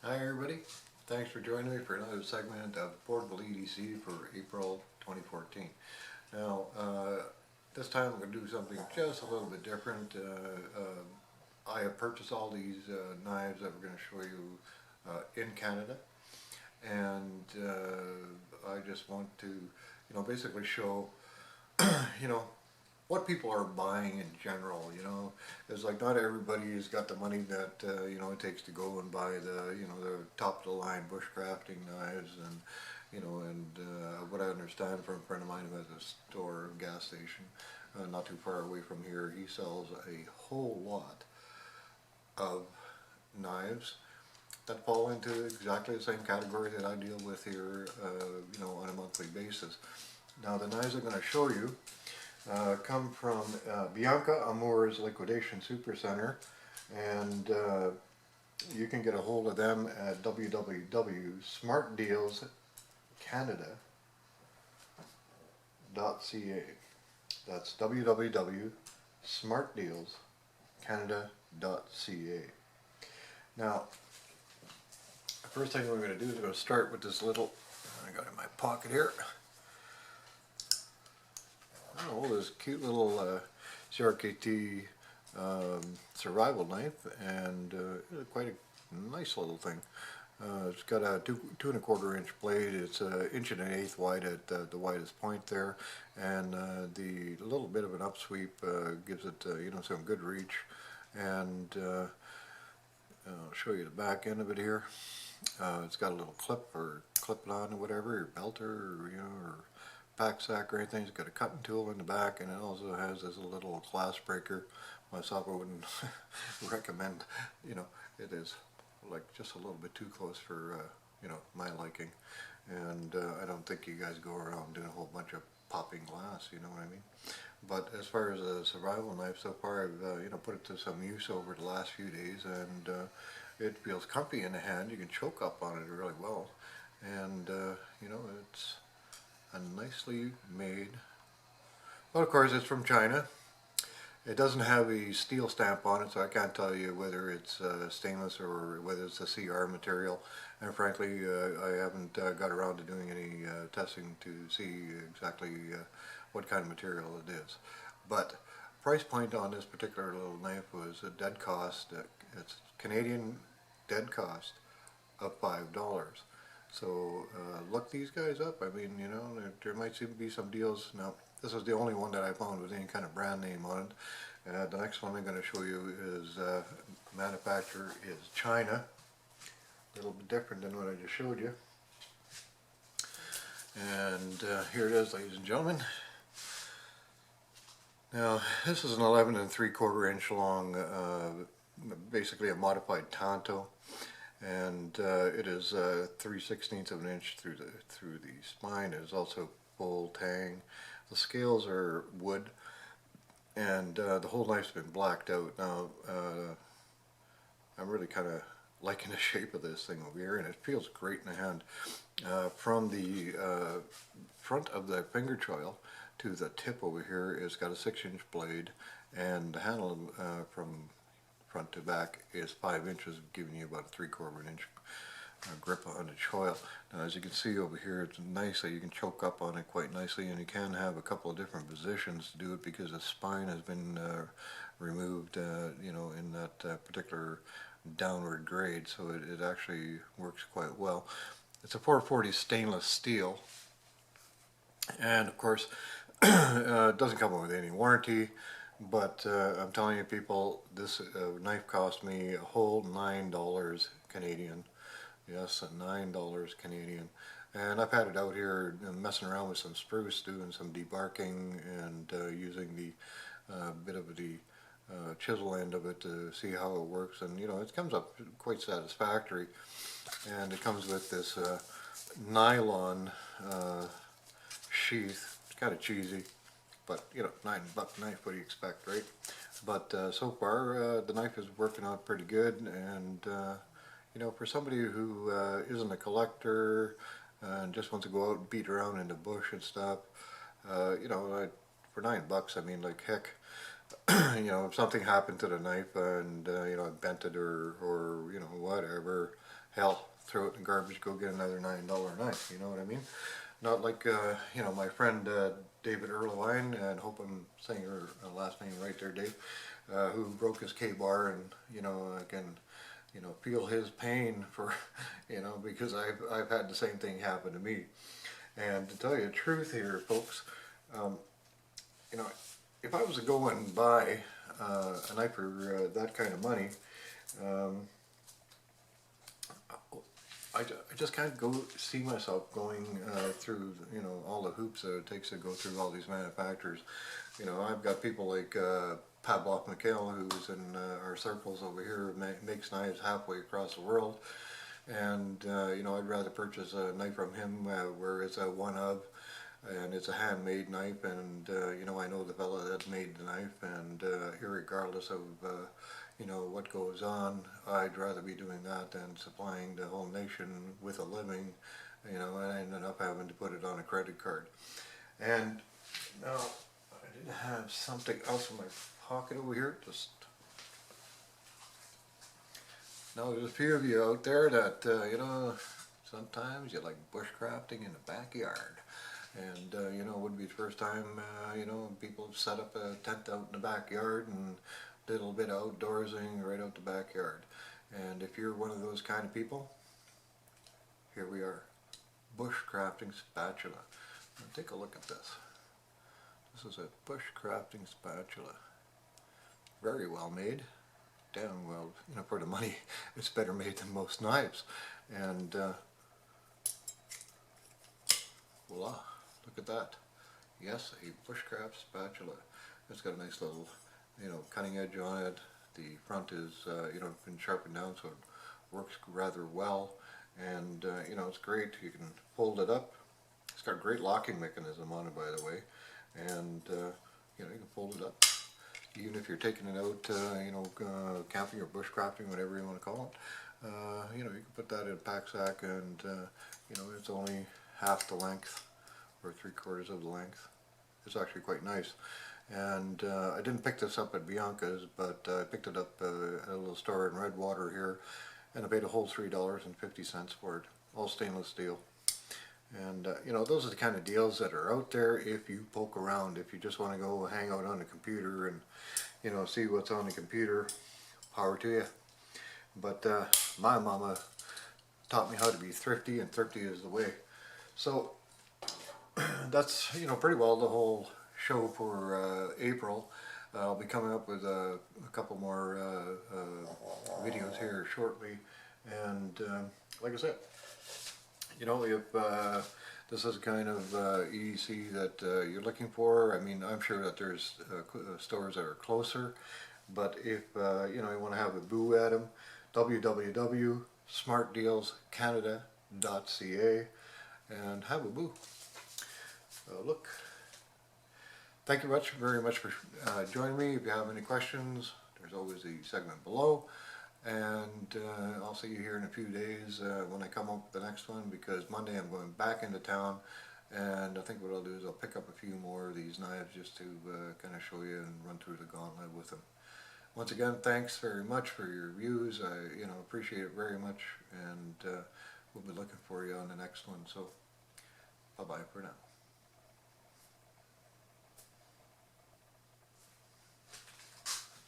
Hi everybody, thanks for joining me for another segment of Portable EDC for April 2014. Now, this time I'm going to do something just a little bit different. I have purchased all these knives that we're going to show you in Canada, and I just want to, basically show, you know, what people are buying in general. It's like not everybody has got the money that it takes to go and buy the top of the line bushcrafting knives, and what I understand from a friend of mine who has a store, gas station, not too far away from here, he sells a whole lot of knives that fall into exactly the same category that I deal with here, on a monthly basis. Now the knives I'm going to show you come from Bianca Amour's Liquidation Supercenter, and you can get a hold of them at www.smartdealscanada.ca. That's www.smartdealscanada.ca. Now, the first thing we're going to do is we're going to start with this little, I got it in my pocket here, this cute little CRKT survival knife, and quite a nice little thing. It's got a 2¼ inch blade. It's an 1.1/8 wide at the widest point there, and the little bit of an upsweep gives it some good reach. And I'll show you the back end of it here. It's got a little clip or clip it on or whatever, your belter, or pack sack or anything. It's got a cutting tool in the back, and it also has this little class breaker. Myself, I wouldn't recommend. It is like just a little bit too close for my liking, and I don't think you guys go around doing a whole bunch of popping glass, you know what I mean. But as far as a survival knife, so far I've put it to some use over the last few days, and it feels comfy in the hand. You can choke up on it really well, and it's a nicely made. Well, of course, it's from China. It doesn't have a steel stamp on it, so I can't tell you whether it's stainless or whether it's a CR material. And frankly, I haven't got around to doing any testing to see exactly what kind of material it is. But price point on this particular little knife was a dead cost. It's Canadian dead cost of $5. So look these guys up. I mean, there might be some deals. Now, this is the only one that I found with any kind of brand name on it. The next one I'm going to show you is manufacturer is China. A little bit different than what I just showed you. And here it is, ladies and gentlemen. Now, this is an 11 3/4 inch long, basically a modified tanto. And it is 3/16 of an inch through the spine. It is also full tang. The scales are wood, and the whole knife's been blacked out. Now I'm really kind of liking the shape of this thing over here, and it feels great in the hand. From the front of the finger choil to the tip over here, it's got a 6-inch blade, and the handle from front to back is 5 inches, giving you about a 3/4 inch grip on the choil. Now, as you can see over here, it's nicely, you can choke up on it quite nicely, and you can have a couple of different positions to do it because the spine has been removed, in that particular downward grade, so it actually works quite well. It's a 440 stainless steel, and of course it doesn't come with any warranty. But I'm telling you people, this knife cost me a whole $9 Canadian. Yes, $9 Canadian. And I've had it out here messing around with some spruce, doing some debarking, and using the bit of the chisel end of it to see how it works. And it comes up quite satisfactory. And it comes with this nylon sheath. It's kind of cheesy. But, $9 knife, what do you expect, right? But so far, the knife is working out pretty good, and, for somebody who isn't a collector and just wants to go out and beat around in the bush and stuff, for $9, I mean, like, heck, you know, if something happened to the knife and you know, I bent it or you know, whatever, hell, throw it in the garbage, go get another $9 knife. You know what I mean? Not like you know, my friend David Erlewine, and hope I'm saying your last name right there, Dave, who broke his K-bar, and you know, I can, you know, feel his pain for, you know, because I've had the same thing happen to me. And to tell you the truth here, folks, um, you know, if I was to go and buy a knife for that kind of money, um, I just can't go see myself going through, you know, all the hoops that it takes to go through all these manufacturers. You know, I've got people like Pavlov McHale, who's in our circles over here, makes knives halfway across the world. And, you know, I'd rather purchase a knife from him where it's a one of, and it's a handmade knife, and you know, I know the fella that made the knife, and irregardless of you know, what goes on, I'd rather be doing that than supplying the whole nation with a living, you know, and I ended up having to put it on a credit card. And now I did have something else in my pocket over here. Just now, there's a few of you out there that you know, sometimes you like bushcrafting in the backyard. And you know, it would be the first time you know, people have set up a tent out in the backyard and a little bit of outdoorsing right out the backyard. And if you're one of those kind of people, here we are, bushcrafting spatula. Now take a look at this. This is a bushcrafting spatula. Very well made. Damn well, you know, for the money, it's better made than most knives. And voila. Look at that. Yes, a bushcraft spatula. It's got a nice little, you know, cutting edge on it. The front is, you know, been sharpened down, so it works rather well. And, you know, it's great. You can fold it up. It's got a great locking mechanism on it, by the way. And, you know, you can fold it up. Even if you're taking it out, you know, camping or bushcrafting, whatever you want to call it. You know, you can put that in a pack sack, and, you know, it's only half the length, or 3/4 of the length. It's actually quite nice. And I didn't pick this up at Bianca's, but I picked it up at a little store in Redwater here, and I paid a whole $3.50 for it, all stainless steel. And you know, those are the kind of deals that are out there if you poke around. If you just want to go hang out on the computer and, you know, see what's on the computer, power to you. But my mama taught me how to be thrifty, and thrifty is the way. So that's, you know, pretty well the whole show for April. I'll be coming up with a couple more videos here shortly, and like I said, you know, if this is kind of EDC that you're looking for, I mean, I'm sure that there's stores that are closer, but if you know, you want to have a boo at them, www.smartdealscanada.ca, and have a boo. Look, thank you very much for joining me. If you have any questions, there's always the segment below, and I'll see you here in a few days when I come up with the next one, because Monday I'm going back into town, and I think what I'll do is I'll pick up a few more of these knives just to kind of show you and run through the gauntlet with them. Once again, thanks very much for your views. I, you know, appreciate it very much, and we'll be looking for you on the next one. So bye bye for now.